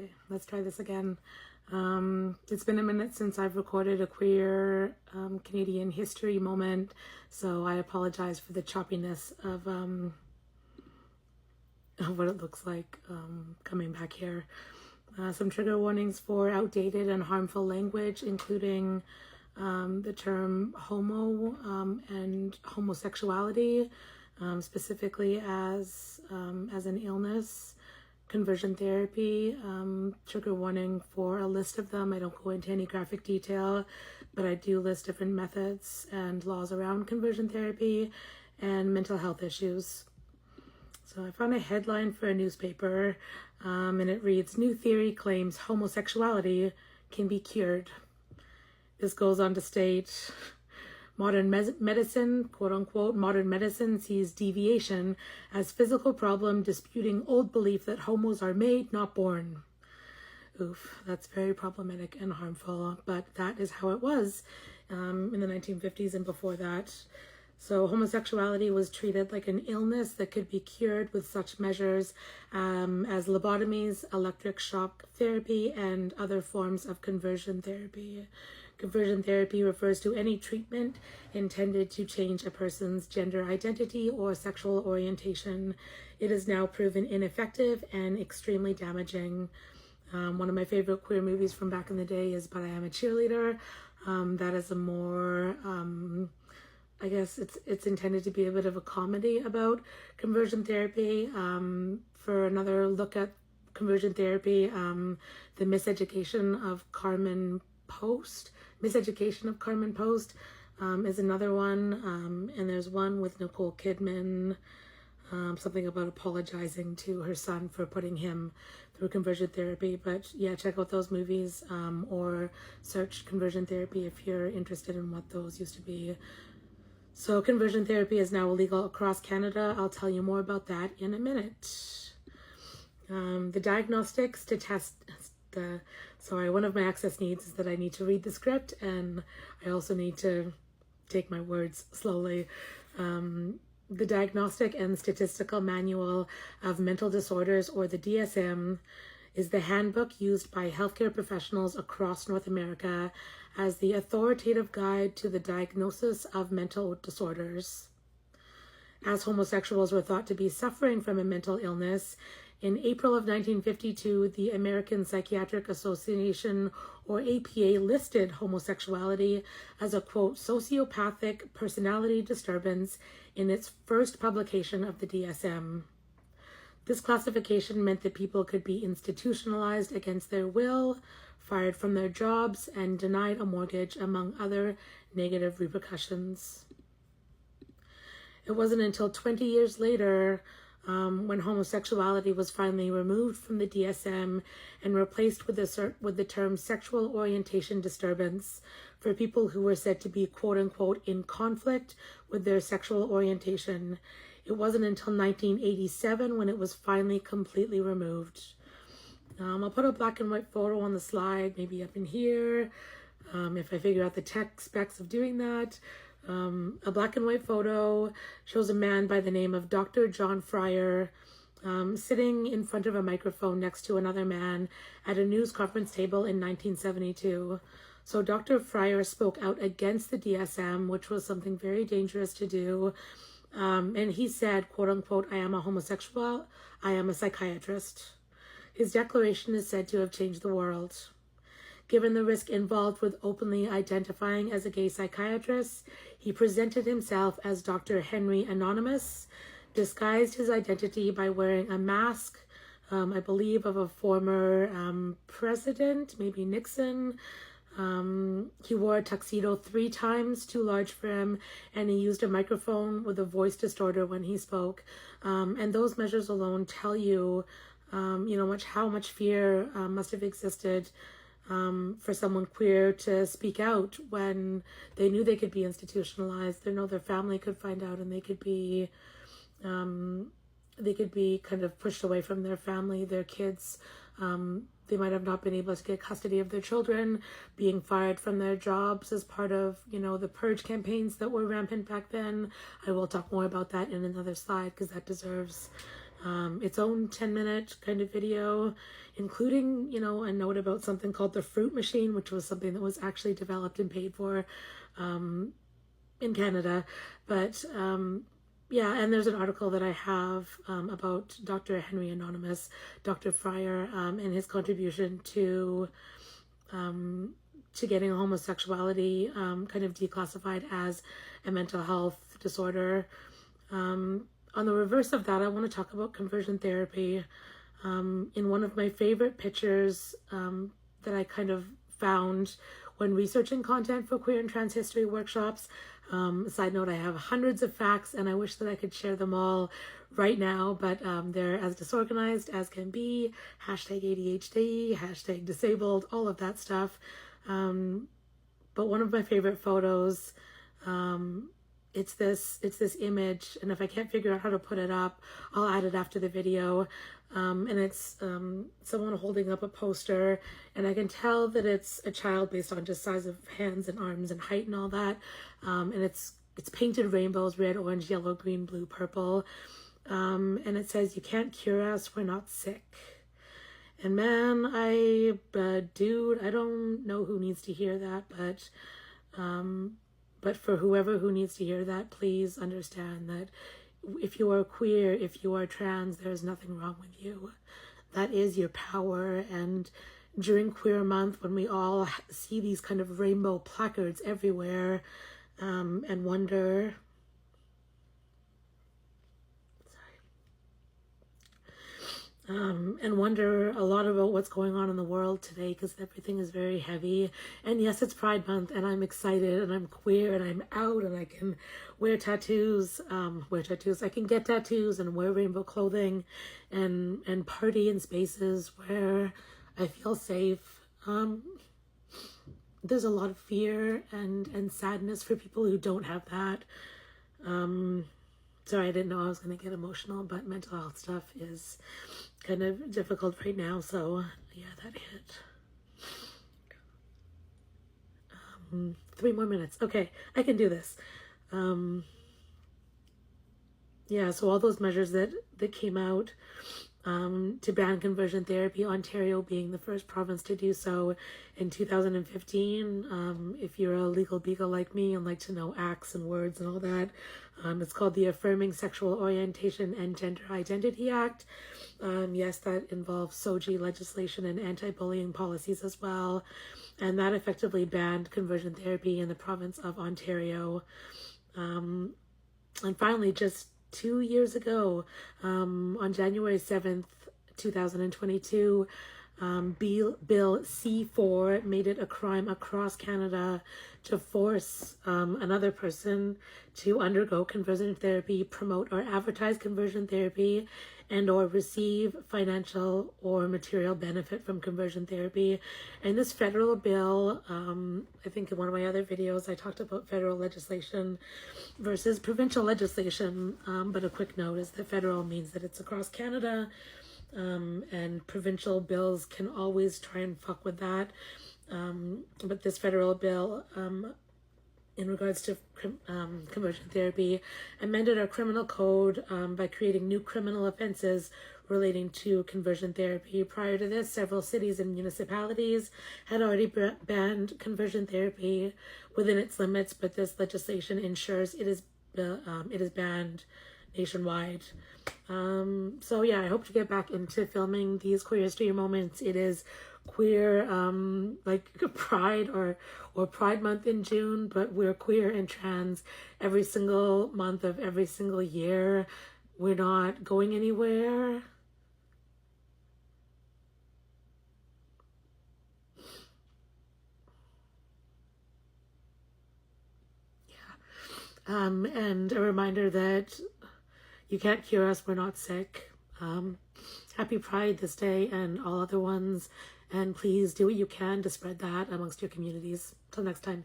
Okay, let's try this again. It's been a minute since I've recorded a queer Canadian history moment, so I apologize for the choppiness of what it looks like coming back here. Some trigger warnings for outdated and harmful language, including the term homo and homosexuality, specifically as an illness. Conversion therapy, trigger warning for a list of them. I don't go into any graphic detail, but I do list different methods and laws around conversion therapy and mental health issues. So I found a headline for a newspaper, and it reads, "New theory claims homosexuality can be cured." This goes on to state, modern medicine, quote unquote, modern medicine sees deviation as physical problem, disputing old belief that homos are made, not born. Oof, that's very problematic and harmful, but that is how it was in the 1950s and before that. So homosexuality was treated like an illness that could be cured with such measures as lobotomies, electric shock therapy, and other forms of conversion therapy. Conversion therapy refers to any treatment intended to change a person's gender identity or sexual orientation. It is now proven ineffective and extremely damaging. One of my favorite queer movies from back in the day is But I Am a Cheerleader. That is a more, I guess it's intended to be a bit of a comedy about conversion therapy. For another look at conversion therapy, the Miseducation of Carmen Post is another one, and there's one with Nicole Kidman, something about apologizing to her son for putting him through conversion therapy. But yeah, check out those movies, or search conversion therapy if you're interested in what those used to be. So conversion therapy is now illegal across Canada. I'll tell you more about that in a minute. The diagnostics to test one of my access needs is that I need to read the script, and I also need to take my words slowly. The Diagnostic and Statistical Manual of Mental Disorders, or the DSM, is the handbook used by healthcare professionals across North America as the authoritative guide to the diagnosis of mental disorders. As homosexuals were thought to be suffering from a mental illness, in April of 1952, the American Psychiatric Association, or APA, listed homosexuality as a, quote, sociopathic personality disturbance in its first publication of the DSM. This classification meant that people could be institutionalized against their will, fired from their jobs, and denied a mortgage, among other negative repercussions. It wasn't until 20 years later, when homosexuality was finally removed from the DSM and replaced with the term sexual orientation disturbance for people who were said to be, quote unquote, in conflict with their sexual orientation. It wasn't until 1987 when it was finally completely removed. I'll put a black and white photo on the slide, maybe up in here, if I figure out the tech specs of doing that. A black and white photo shows a man by the name of Dr. John Fryer sitting in front of a microphone next to another man at a news conference table in 1972. So Dr. Fryer spoke out against the DSM, which was something very dangerous to do. And he said, quote unquote, "I am a homosexual. I am a psychiatrist." His declaration is said to have changed the world. Given the risk involved with openly identifying as a gay psychiatrist, he presented himself as Dr. Henry Anonymous, disguised his identity by wearing a mask, I believe of a former president, maybe Nixon. He wore a tuxedo 3 times, too large for him, and he used a microphone with a voice distorter when he spoke. And those measures alone tell you, how much fear must have existed for someone queer to speak out when they knew they could be institutionalized. They know their family could find out, and they could be kind of pushed away from their family, their kids. They might have not been able to get custody of their children, being fired from their jobs as part of, the purge campaigns that were rampant back then. I will talk more about that in another slide because that deserves its own 10-minute kind of video, including, a note about something called the fruit machine, which was something that was actually developed and paid for in Canada. But yeah, and there's an article that I have about Dr. Henry Anonymous, Dr. Fryer, and his contribution to getting homosexuality kind of declassified as a mental health disorder. On the reverse of that, I want to talk about conversion therapy. In one of my favorite pictures that I kind of found when researching content for queer and trans history workshops. Side note, I have hundreds of facts and I wish that I could share them all right now, but they're as disorganized as can be. Hashtag ADHD, hashtag disabled, all of that stuff. But one of my favorite photos, it's this image, and if I can't figure out how to put it up, I'll add it after the video. And it's someone holding up a poster, and I can tell that it's a child based on just size of hands and arms and height and all that. And it's painted rainbows: red, orange, yellow, green, blue, purple. And it says, "You can't cure us, we're not sick." And man, dude, I don't know who needs to hear that, but for whoever who needs to hear that, please understand that if you are queer, if you are trans, there's nothing wrong with you. That is your power. And during Queer Month, when we all see these kind of rainbow placards everywhere, and wonder, a lot about what's going on in the world today, because everything is very heavy. And yes, it's Pride Month, and I'm excited, and I'm queer, and I'm out, and I can wear tattoos. I can get tattoos and wear rainbow clothing, and party in spaces where I feel safe. There's a lot of fear and sadness for people who don't have that. Sorry, I didn't know I was going to get emotional, but mental health stuff is kind of difficult right now, so yeah, that hit. 3 more minutes. Okay, I can do this. Yeah, so all those measures that came out to ban conversion therapy, Ontario being the first province to do so in 2015. If you're a legal beagle like me and like to know acts and words and all that, it's called the Affirming Sexual Orientation and Gender Identity Act. Yes, that involves SOGI legislation and anti-bullying policies as well. And that effectively banned conversion therapy in the province of Ontario. And finally, just 2 years ago, on January 7th, 2022, Bill C-4 made it a crime across Canada to force another person to undergo conversion therapy, promote or advertise conversion therapy, and or receive financial or material benefit from conversion therapy. And this federal bill, I think in one of my other videos, I talked about federal legislation versus provincial legislation. But a quick note is that federal means that it's across Canada, and provincial bills can always try and fuck with that. But this federal bill, in regards to conversion therapy, amended our criminal code by creating new criminal offenses relating to conversion therapy. Prior to this, several cities and municipalities had already banned conversion therapy within its limits, but this legislation ensures it is banned nationwide. So yeah, I hope to get back into filming these queer history moments. It is queer like Pride or Pride Month in June, but we're queer and trans every single month of every single year. We're not going anywhere. And a reminder that you can't cure us, we're not sick. Happy Pride this day and all other ones. And please do what you can to spread that amongst your communities. Till next time.